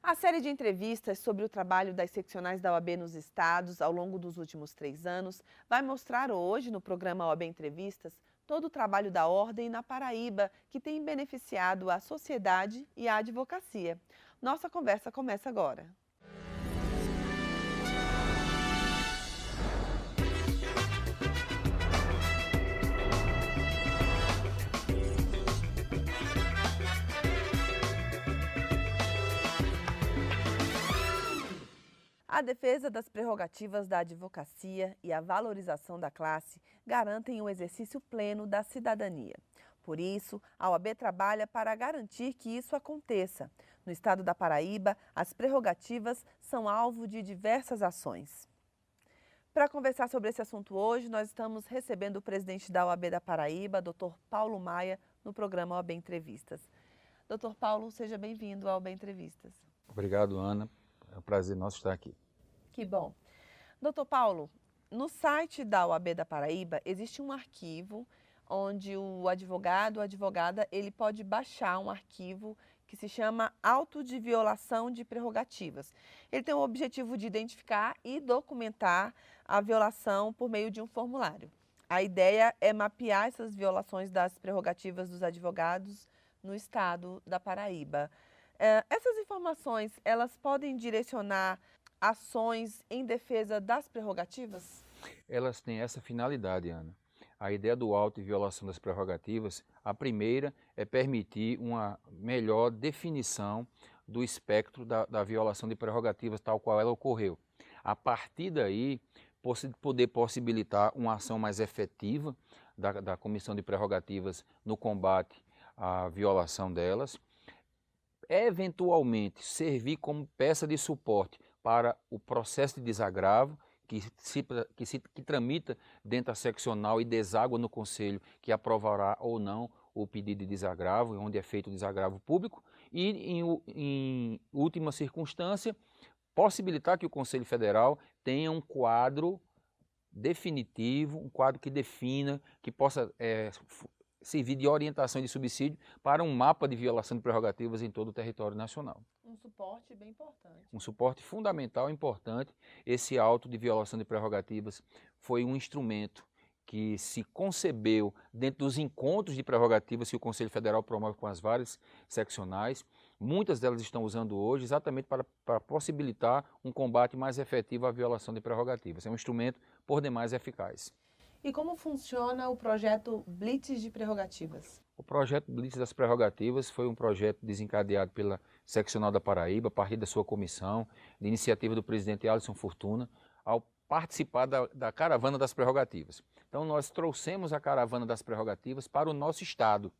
A série de entrevistas sobre o trabalho das seccionais da OAB nos estados ao longo dos últimos 3 anos vai mostrar hoje, no programa OAB Entrevistas, todo o trabalho da Ordem na Paraíba, que tem beneficiado a sociedade e a advocacia. Nossa conversa começa agora. A defesa das prerrogativas da advocacia e a valorização da classe garantem o exercício pleno da cidadania. Por isso, a OAB trabalha para garantir que isso aconteça. No estado da Paraíba, as prerrogativas são alvo de diversas ações. Para conversar sobre esse assunto hoje, nós estamos recebendo o presidente da OAB da Paraíba, Dr. Paulo Maia, no programa OAB Entrevistas. Dr. Paulo, seja bem-vindo ao OAB Entrevistas. Obrigado, Ana. É um prazer nosso estar aqui. Que bom. Doutor Paulo, no site da OAB da Paraíba existe um arquivo onde o advogado ou advogada ele pode baixar um arquivo que se chama Auto de Violação de Prerrogativas. Ele tem o objetivo de identificar e documentar a violação por meio de um formulário. A ideia é mapear essas violações das prerrogativas dos advogados no estado da Paraíba. Essas informações, elas podem direcionar ações em defesa das prerrogativas? Elas têm essa finalidade, Ana. A ideia do auto e violação das prerrogativas, a primeira é permitir uma melhor definição do espectro da violação de prerrogativas tal qual ela ocorreu. A partir daí, poder possibilitar uma ação mais efetiva da Comissão de Prerrogativas no combate à violação delas, eventualmente servir como peça de suporte para o processo de desagravo que tramita dentro da seccional e deságua no conselho que aprovará ou não o pedido de desagravo, onde é feito o desagravo público e, em última circunstância, possibilitar que o Conselho Federal tenha um quadro definitivo, um quadro que defina, que possa servir de orientação e de subsídio para um mapa de violação de prerrogativas em todo o território nacional. Um suporte bem importante. Um suporte fundamental e importante. Esse auto de violação de prerrogativas foi um instrumento que se concebeu dentro dos encontros de prerrogativas que o Conselho Federal promove com as várias seccionais. Muitas delas estão usando hoje exatamente para possibilitar um combate mais efetivo à violação de prerrogativas. É um instrumento por demais eficaz. E como funciona o projeto Blitz de Prerrogativas? O projeto Blitz das Prerrogativas foi um projeto desencadeado pela Seccional da Paraíba, a partir da sua comissão, de iniciativa do presidente Alisson Fortuna, ao participar da Caravana das Prerrogativas. Então nós trouxemos a Caravana das Prerrogativas para o nosso estado,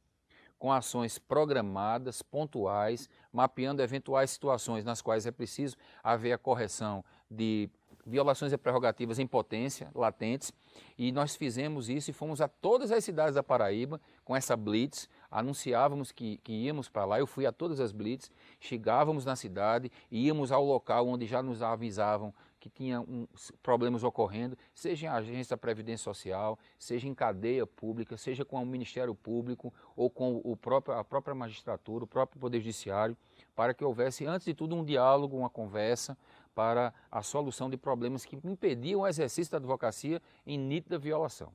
com ações programadas, pontuais, mapeando eventuais situações nas quais é preciso haver a correção de violações de prerrogativas em potência, latentes, e nós fizemos isso e fomos a todas as cidades da Paraíba com essa blitz, anunciávamos que íamos para lá, eu fui a todas as blitz, chegávamos na cidade, íamos ao local onde já nos avisavam que tinha problemas ocorrendo, seja em agência da Previdência Social, seja em cadeia pública, seja com o Ministério Público ou com a própria magistratura, o próprio Poder Judiciário, para que houvesse, antes de tudo, um diálogo, uma conversa para a solução de problemas que impediam o exercício da advocacia em nítida violação.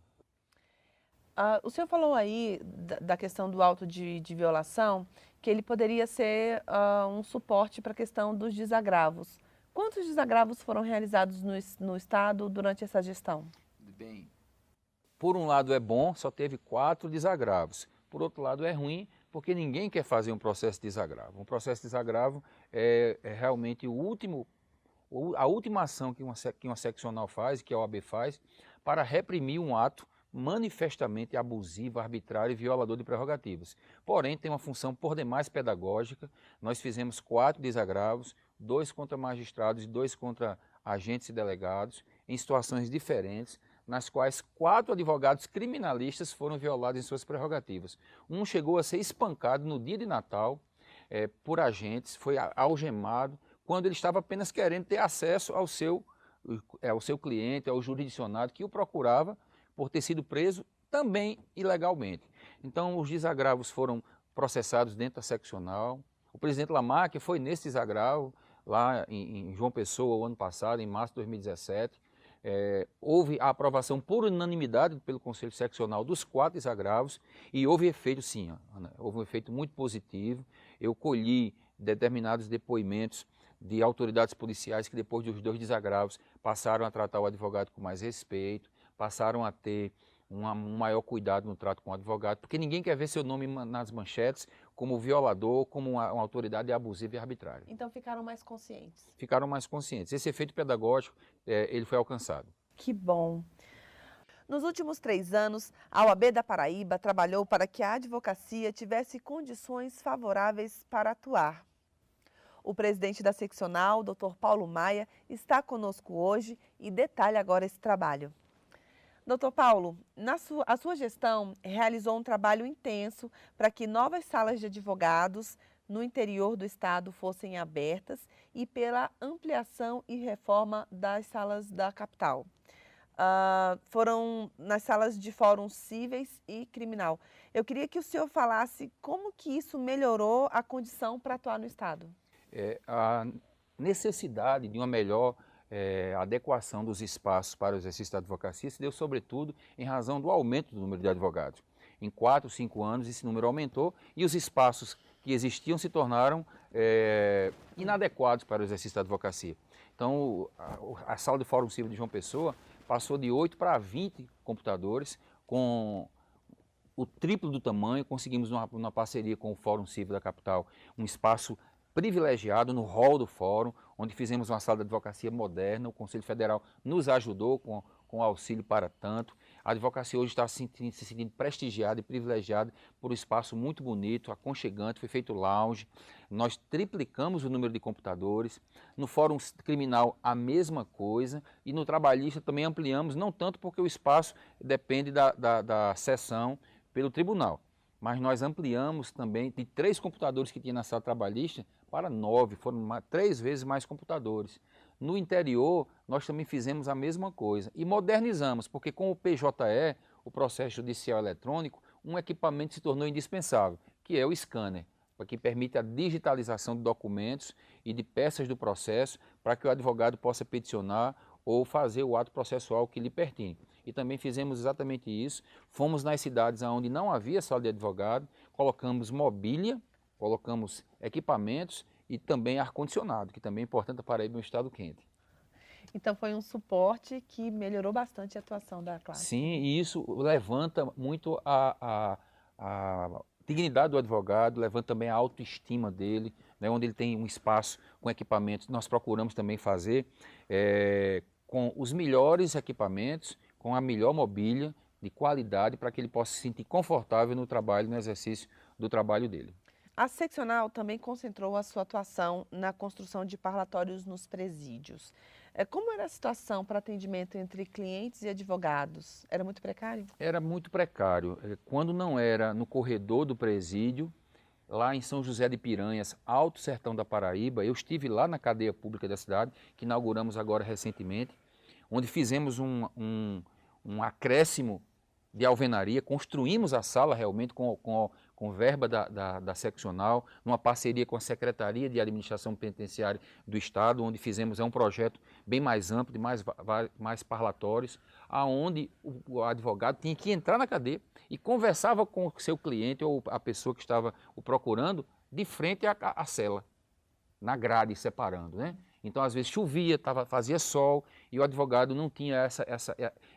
O senhor falou aí da questão do auto de violação, que ele poderia ser um suporte para a questão dos desagravos. Quantos desagravos foram realizados no estado durante essa gestão? Bem, por um lado é bom, só teve 4 desagravos. Por outro lado é ruim, porque ninguém quer fazer um processo de desagravo. Um processo de desagravo é realmente a última ação que uma seccional faz, que a OAB faz, para reprimir um ato manifestamente abusivo, arbitrário e violador de prerrogativas. Porém, tem uma função por demais pedagógica. Nós fizemos 4 desagravos, 2 contra magistrados e 2 contra agentes e delegados, em situações diferentes, nas quais 4 advogados criminalistas foram violados em suas prerrogativas. Um chegou a ser espancado no dia de Natal por agentes, foi algemado, quando ele estava apenas querendo ter acesso ao seu cliente, ao jurisdicionado que o procurava por ter sido preso também ilegalmente. Então os desagravos foram processados dentro da seccional. O presidente Lamarck foi nesse desagravo, lá em João Pessoa, o ano passado, em março de 2017. Houve a aprovação por unanimidade pelo Conselho Seccional dos 4 desagravos e houve efeito sim, Ana, houve um efeito muito positivo. Eu colhi determinados depoimentos de autoridades policiais que depois dos 2 desagravos passaram a tratar o advogado com mais respeito, passaram a ter um maior cuidado no trato com o advogado, porque ninguém quer ver seu nome nas manchetes como violador, como uma autoridade abusiva e arbitrária. Então ficaram mais conscientes. Ficaram mais conscientes. Esse efeito pedagógico, ele foi alcançado. Que bom. Nos últimos 3 anos, a OAB da Paraíba trabalhou para que a advocacia tivesse condições favoráveis para atuar. O presidente da seccional, Dr. Paulo Maia, está conosco hoje e detalha agora esse trabalho. Dr. Paulo, a sua gestão realizou um trabalho intenso para que novas salas de advogados no interior do estado fossem abertas e pela ampliação e reforma das salas da capital. Foram nas salas de fórum cíveis e criminal. Eu queria que o senhor falasse como que isso melhorou a condição para atuar no estado. A necessidade de uma melhor adequação dos espaços para o exercício da advocacia se deu sobretudo em razão do aumento do número de advogados. Em 4, 5 anos esse número aumentou e os espaços que existiam se tornaram inadequados para o exercício da advocacia. Então a sala de fórum civil de João Pessoa passou de 8 para 20 computadores, com o triplo do tamanho. Conseguimos uma parceria com o Fórum Civil da capital, um espaço privilegiado no hall do fórum, onde fizemos uma sala de advocacia moderna. O Conselho Federal nos ajudou com auxílio para tanto. A advocacia hoje está se sentindo prestigiada e privilegiada por um espaço muito bonito, aconchegante, foi feito lounge. Nós triplicamos o número de computadores. No fórum criminal a mesma coisa e no trabalhista também ampliamos, não tanto porque o espaço depende da sessão pelo tribunal, mas nós ampliamos também de 3 computadores que tinha na sala trabalhista para 9, foram 3 vezes mais computadores. No interior, nós também fizemos a mesma coisa e modernizamos, porque com o PJE, o processo judicial eletrônico, um equipamento se tornou indispensável, que é o scanner, que permite a digitalização de documentos e de peças do processo para que o advogado possa peticionar ou fazer o ato processual que lhe pertine. E também fizemos exatamente isso, fomos nas cidades onde não havia sala de advogado, colocamos mobília, colocamos equipamentos e também ar-condicionado, que também é importante para Paraíba, um estado quente. Então foi um suporte que melhorou bastante a atuação da classe. Sim, e isso levanta muito a dignidade do advogado, levanta também a autoestima dele, né, onde ele tem um espaço com equipamentos. Nós procuramos também fazer com os melhores equipamentos, com a melhor mobília de qualidade, para que ele possa se sentir confortável no trabalho, no exercício do trabalho dele. A seccional também concentrou a sua atuação na construção de parlatórios nos presídios. Como era a situação para atendimento entre clientes e advogados? Era muito precário? Era muito precário. Quando não era no corredor do presídio, lá em São José de Piranhas, Alto Sertão da Paraíba, eu estive lá na cadeia pública da cidade, que inauguramos agora recentemente, onde fizemos um acréscimo de alvenaria, construímos a sala realmente com verba da seccional, numa parceria com a Secretaria de Administração Penitenciária do Estado, onde fizemos um projeto bem mais amplo, de mais parlatórios, aonde o advogado tinha que entrar na cadeia e conversava com o seu cliente ou a pessoa que estava o procurando de frente à cela, na grade, separando, né? Então, às vezes chovia, fazia sol e o advogado não tinha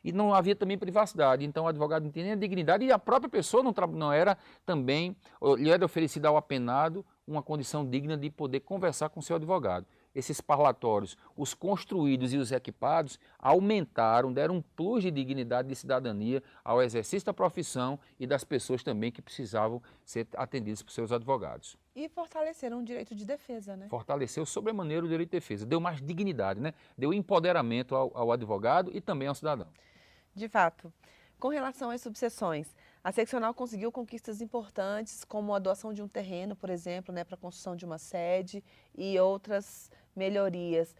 e não havia também privacidade. Então, o advogado não tinha nem a dignidade e a própria pessoa não era também, lhe era oferecida ao apenado uma condição digna de poder conversar com o seu advogado. Esses parlatórios, os construídos e os equipados, aumentaram, deram um plus de dignidade e de cidadania ao exercício da profissão e das pessoas também que precisavam ser atendidas por seus advogados. E fortaleceram o direito de defesa, né? Fortaleceu sobremaneira o direito de defesa, deu mais dignidade, né? Deu empoderamento ao advogado e também ao cidadão. De fato. Com relação às subseções, a seccional conseguiu conquistas importantes, como a doação de um terreno, por exemplo, né, para a construção de uma sede e outras melhorias.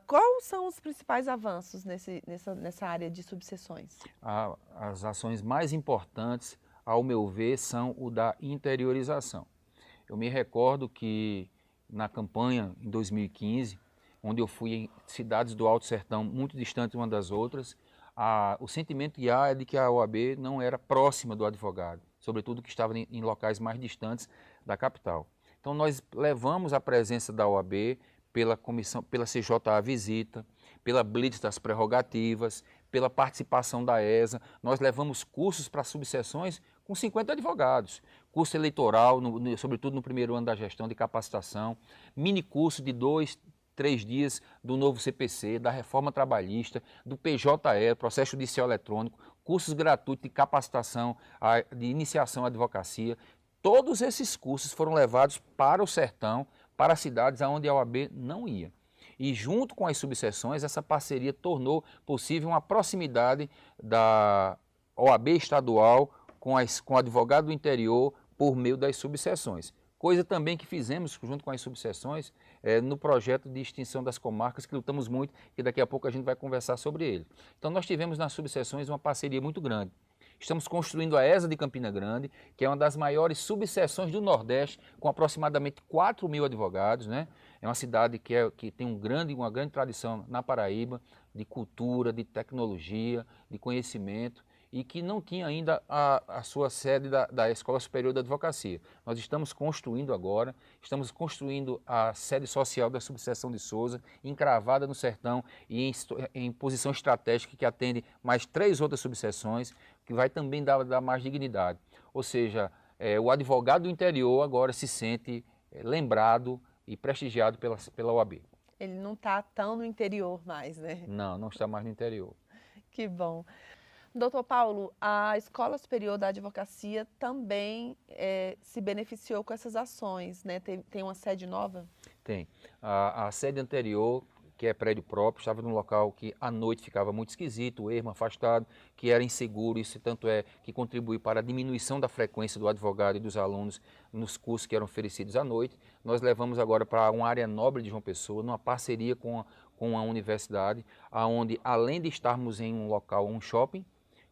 Quais são os principais avanços nessa área de subseções? As ações mais importantes, ao meu ver, são o da interiorização. Eu me recordo que na campanha em 2015, onde eu fui em cidades do Alto Sertão muito distantes uma das outras, o sentimento que há é de que a OAB não era próxima do advogado, sobretudo que estava em locais mais distantes da capital. Então nós levamos a presença da OAB pela comissão, pela CJA Visita, pela Blitz das Prerrogativas, pela participação da ESA. Nós levamos cursos para subseções com 50 advogados, curso eleitoral, sobretudo no primeiro ano da gestão de capacitação, mini curso de 2, 3 dias do novo CPC, da reforma trabalhista, do PJE, processo judicial eletrônico, cursos gratuitos de capacitação, de iniciação à advocacia. Todos esses cursos foram levados para o sertão, para cidades onde a OAB não ia. E junto com as subseções, essa parceria tornou possível uma proximidade da OAB estadual com o advogado do interior por meio das subseções. Coisa também que fizemos junto com as subseções no projeto de extinção das comarcas, que lutamos muito, e daqui a pouco a gente vai conversar sobre ele. Então nós tivemos nas subseções uma parceria muito grande. Estamos construindo a ESA de Campina Grande, que é uma das maiores subseções do Nordeste, com aproximadamente 4.000 advogados, né? É uma cidade que tem uma grande tradição na Paraíba, de cultura, de tecnologia, de conhecimento, e que não tinha ainda a sua sede da Escola Superior da Advocacia. Nós estamos construindo agora, estamos construindo a sede social da subseção de Souza, encravada no sertão e em posição estratégica que atende mais 3 outras subseções, que vai também dar mais dignidade. Ou seja, o advogado do interior agora se sente lembrado e prestigiado pela OAB. Ele não está tão no interior mais, né? Não, não está mais no interior. Que bom. Doutor Paulo, a Escola Superior da Advocacia também se beneficiou com essas ações, né? Tem uma sede nova? Tem. A sede anterior, que é prédio próprio, estava num local que à noite ficava muito esquisito, ermo, afastado, que era inseguro, isso tanto é que contribui para a diminuição da frequência do advogado e dos alunos nos cursos que eram oferecidos à noite. Nós levamos agora para uma área nobre de João Pessoa, numa parceria com a universidade, onde além de estarmos em um local, um shopping,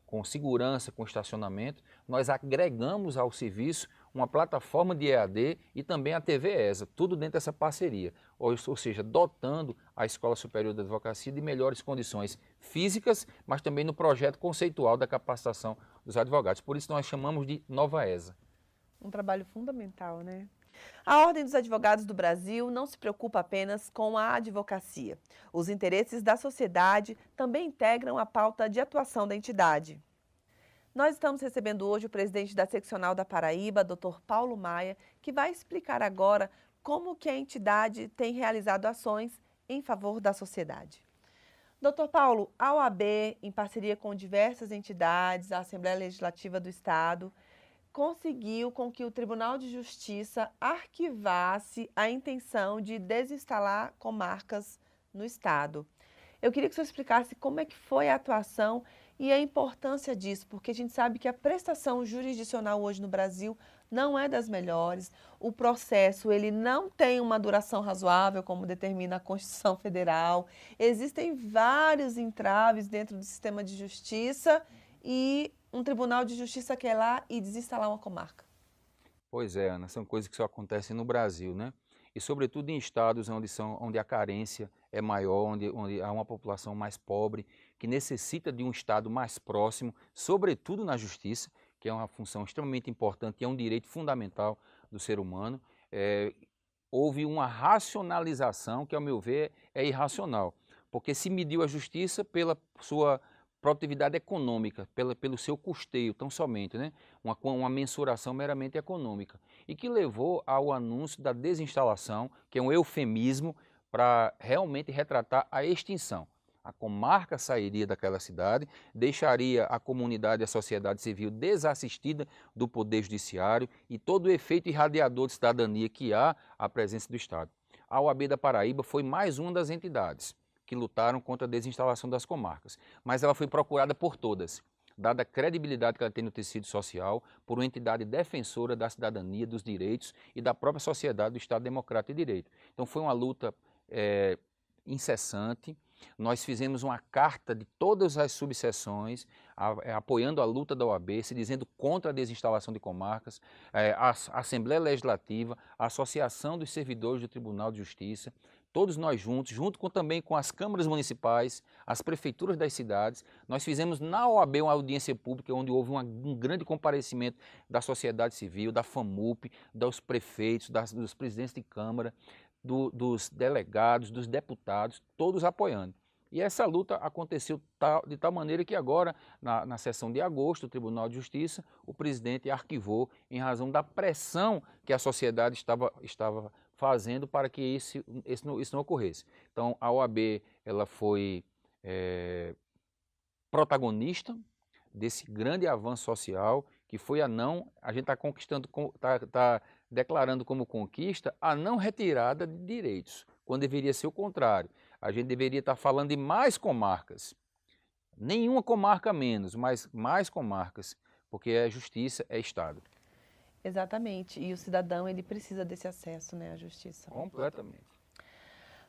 com segurança, com estacionamento, nós agregamos ao serviço uma plataforma de EAD e também a TV ESA, tudo dentro dessa parceria, ou seja, dotando a Escola Superior da Advocacia de melhores condições físicas, mas também no projeto conceitual da capacitação dos advogados. Por isso nós chamamos de Nova ESA. Um trabalho fundamental, né? A Ordem dos Advogados do Brasil não se preocupa apenas com a advocacia. Os interesses da sociedade também integram a pauta de atuação da entidade. Nós estamos recebendo hoje o presidente da Seccional da Paraíba, Dr. Paulo Maia, que vai explicar agora como que a entidade tem realizado ações em favor da sociedade. Dr. Paulo, a OAB, em parceria com diversas entidades, a Assembleia Legislativa do Estado, conseguiu com que o Tribunal de Justiça arquivasse a intenção de desinstalar comarcas no Estado. Eu queria que o senhor explicasse como é que foi a atuação e a importância disso, porque a gente sabe que a prestação jurisdicional hoje no Brasil não é das melhores. O processo ele não tem uma duração razoável, como determina a Constituição Federal. Existem vários entraves dentro do sistema de justiça e um Tribunal de Justiça quer ir lá e desinstalar uma comarca. Pois é, Ana, são coisas que só acontecem no Brasil, né? E sobretudo em estados onde a carência é maior, onde há uma população mais pobre, que necessita de um Estado mais próximo, sobretudo na justiça, que é uma função extremamente importante e é um direito fundamental do ser humano. Houve uma racionalização que, ao meu ver, é irracional, porque se mediu a justiça pela sua produtividade econômica, pelo seu custeio, tão somente, né? Uma mensuração meramente econômica, e que levou ao anúncio da desinstalação, que é um eufemismo para realmente retratar a extinção. A comarca sairia daquela cidade, deixaria a comunidade e a sociedade civil desassistida do poder judiciário e todo o efeito irradiador de cidadania que há à presença do Estado. A OAB da Paraíba foi mais uma das entidades que lutaram contra a desinstalação das comarcas, mas ela foi procurada por todas, dada a credibilidade que ela tem no tecido social, por uma entidade defensora da cidadania, dos direitos e da própria sociedade do Estado Democrático de Direito. Então foi uma luta incessante, nós fizemos uma carta de todas as subseções, apoiando a luta da OAB, se dizendo contra a desinstalação de comarcas, a Assembleia Legislativa, a Associação dos Servidores do Tribunal de Justiça, todos nós juntos, também com as câmaras municipais, as prefeituras das cidades, nós fizemos na OAB uma audiência pública onde houve um grande comparecimento da sociedade civil, da FAMUP, dos prefeitos, dos presidentes de Câmara, dos delegados, dos deputados, todos apoiando. E essa luta aconteceu de tal maneira que agora, na sessão de agosto do Tribunal de Justiça, o presidente arquivou em razão da pressão que a sociedade estava fazendo para que isso não ocorresse. Então, a OAB ela foi protagonista desse grande avanço social, que foi a gente está conquistando, está declarando como conquista a não retirada de direitos, quando deveria ser o contrário. A gente deveria estar falando de mais comarcas, nenhuma comarca menos, mas mais comarcas, porque a justiça é Estado. Exatamente, e o cidadão ele precisa desse acesso, né, à justiça. Completamente.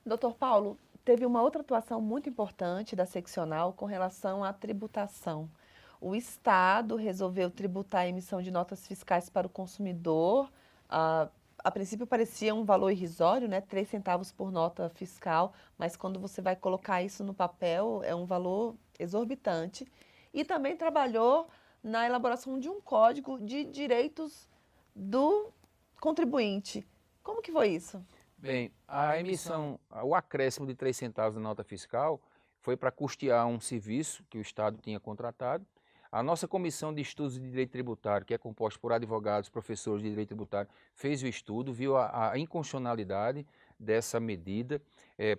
Doutor Paulo, teve uma outra atuação muito importante da seccional com relação à tributação. O Estado resolveu tributar a emissão de notas fiscais para o consumidor. A princípio parecia um valor irrisório, né? 3 centavos por nota fiscal, mas quando você vai colocar isso no papel, é um valor exorbitante. E também trabalhou na elaboração de um código de direitos do contribuinte. Como que foi isso? Bem, o acréscimo de 3 centavos na nota fiscal foi para custear um serviço que o Estado tinha contratado. A nossa Comissão de Estudos de Direito Tributário, que é composta por advogados, professores de Direito Tributário, fez o estudo, viu a inconstitucionalidade dessa medida,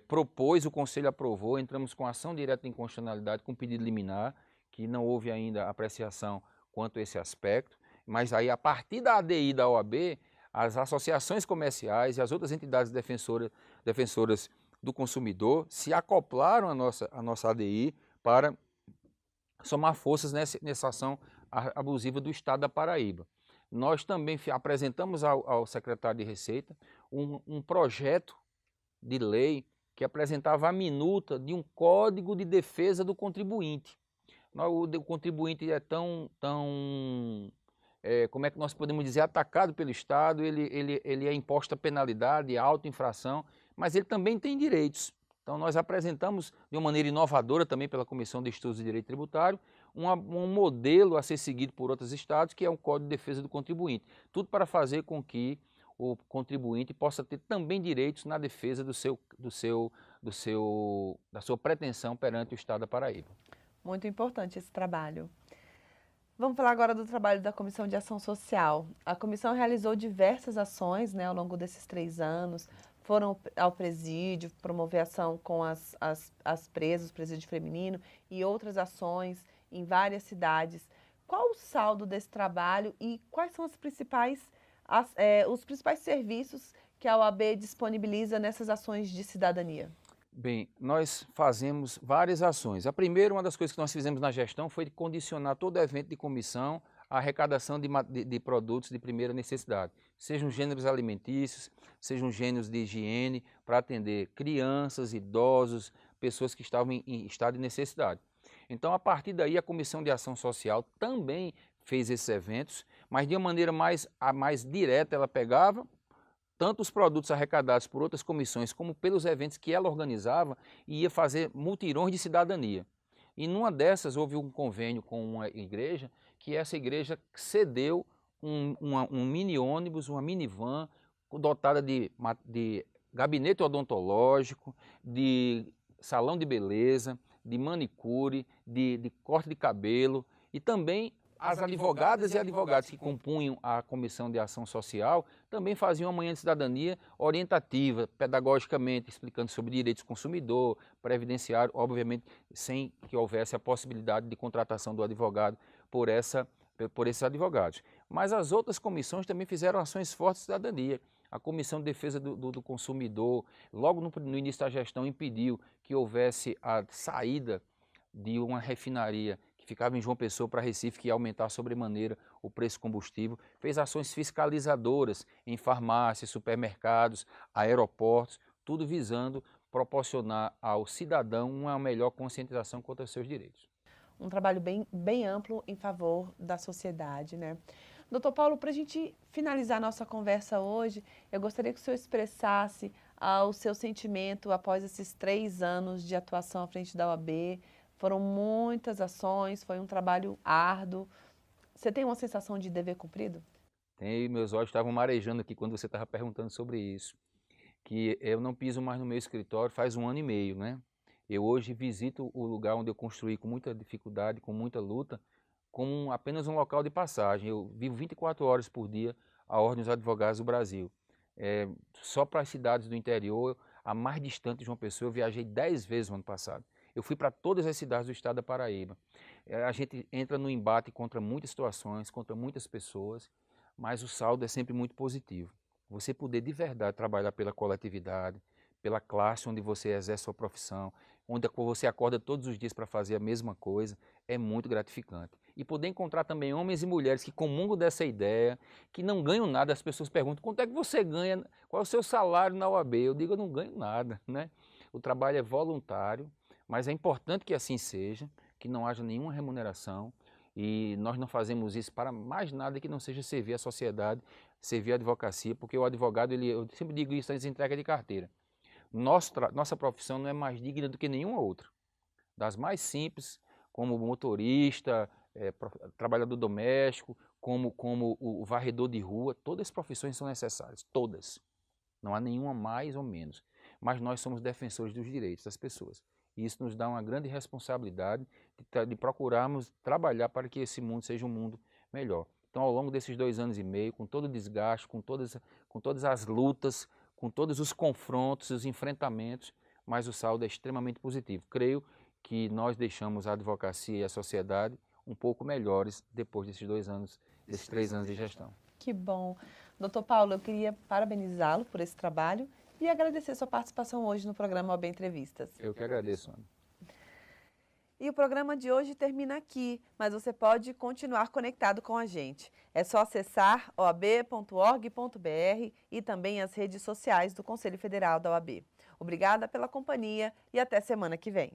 propôs, o Conselho aprovou, entramos com ação direta de inconstitucionalidade, com pedido liminar, que não houve ainda apreciação quanto a esse aspecto, mas aí a partir da ADI da OAB, as associações comerciais e as outras entidades defensoras do consumidor se acoplaram à nossa ADI para somar forças nessa ação abusiva do Estado da Paraíba. Nós também apresentamos ao secretário de Receita um projeto de lei que apresentava a minuta de um código de defesa do contribuinte. O contribuinte é como é que nós podemos dizer, atacado pelo Estado, ele é imposta penalidade, auto-infração, mas ele também tem direitos. Então nós apresentamos de uma maneira inovadora também pela Comissão de Estudos de Direito Tributário um modelo a ser seguido por outros estados, que é um Código de Defesa do Contribuinte. Tudo para fazer com que o contribuinte possa ter também direitos na defesa da sua pretensão perante o Estado da Paraíba. Muito importante esse trabalho. Vamos falar agora do trabalho da Comissão de Ação Social. A comissão realizou diversas ações, né, ao longo desses 3 anos. Foram ao presídio, promover ação com as presas, presídio feminino e outras ações em várias cidades. Qual o saldo desse trabalho e quais são os principais serviços que a OAB disponibiliza nessas ações de cidadania? Bem, nós fazemos várias ações. A primeira, uma das coisas que nós fizemos na gestão foi condicionar todo evento de comissão à arrecadação de produtos de primeira necessidade, sejam gêneros alimentícios, sejam gêneros de higiene, para atender crianças, idosos, pessoas que estavam em estado de necessidade. Então, a partir daí, a Comissão de Ação Social também fez esses eventos, mas de uma maneira mais direta, ela pegava tanto os produtos arrecadados por outras comissões, como pelos eventos que ela organizava, e ia fazer mutirões de cidadania. E numa dessas houve um convênio com uma igreja, que essa igreja cedeu um mini ônibus, uma minivan, dotada de gabinete odontológico, de salão de beleza, de manicure, de corte de cabelo, e também as advogadas e advogados que compunham a Comissão de Ação Social também faziam uma manhã de cidadania orientativa, pedagogicamente, explicando sobre direitos do consumidor, previdenciário, obviamente sem que houvesse a possibilidade de contratação do advogado por esses advogados. Mas as outras comissões também fizeram ações fortes de cidadania. A Comissão de Defesa do Consumidor, logo no início da gestão, impediu que houvesse a saída de uma refinaria que ficava em João Pessoa para Recife, que ia aumentar sobremaneira o preço do combustível, fez ações fiscalizadoras em farmácias, supermercados, aeroportos, tudo visando proporcionar ao cidadão uma melhor conscientização quanto aos seus direitos. Um trabalho bem amplo em favor da sociedade, né? Doutor Paulo, para a gente finalizar nossa conversa hoje, eu gostaria que o senhor expressasse o seu sentimento após esses 3 anos de atuação à frente da OAB. Foram muitas ações, foi um trabalho árduo. Você tem uma sensação de dever cumprido? Tem, meus olhos estavam marejando aqui quando você estava perguntando sobre isso. Que eu não piso mais no meu escritório faz 1 ano e meio, né? Eu hoje visito o lugar onde eu construí com muita dificuldade, com muita luta, como apenas um local de passagem. Eu vivo 24 horas por dia a Ordem dos Advogados do Brasil. Só para as cidades do interior, a mais distante de João Pessoa, eu viajei 10 vezes no ano passado. Eu fui para todas as cidades do estado da Paraíba. A gente entra no embate contra muitas situações, contra muitas pessoas, mas o saldo é sempre muito positivo. Você poder de verdade trabalhar pela coletividade, pela classe onde você exerce sua profissão, onde você acorda todos os dias para fazer a mesma coisa, é muito gratificante. E poder encontrar também homens e mulheres que comungam dessa ideia, que não ganham nada. As pessoas perguntam, quanto é que você ganha, qual é o seu salário na OAB? Eu digo, eu não ganho nada, né? O trabalho é voluntário, mas é importante que assim seja, que não haja nenhuma remuneração, e nós não fazemos isso para mais nada que não seja servir a sociedade, servir a advocacia, porque o advogado, eu sempre digo isso antes de entrega de carteira. Nossa profissão não é mais digna do que nenhuma outra. Das mais simples, como motorista, trabalhador doméstico, como o varredor de rua, todas as profissões são necessárias, todas. Não há nenhuma mais ou menos. Mas nós somos defensores dos direitos das pessoas. E isso nos dá uma grande responsabilidade de procurarmos trabalhar para que esse mundo seja um mundo melhor. Então, ao longo desses 2 anos e meio, com todo o desgaste, com todas as lutas, com todos os confrontos, os enfrentamentos, mas o saldo é extremamente positivo. Creio que nós deixamos a advocacia e a sociedade um pouco melhores depois desses 2 anos, desses 3 anos de gestão. Que bom. Doutor Paulo, eu queria parabenizá-lo por esse trabalho e agradecer sua participação hoje no programa OAB Entrevistas. Eu que agradeço, Ana. E o programa de hoje termina aqui, mas você pode continuar conectado com a gente. É só acessar oab.org.br e também as redes sociais do Conselho Federal da OAB. Obrigada pela companhia e até semana que vem.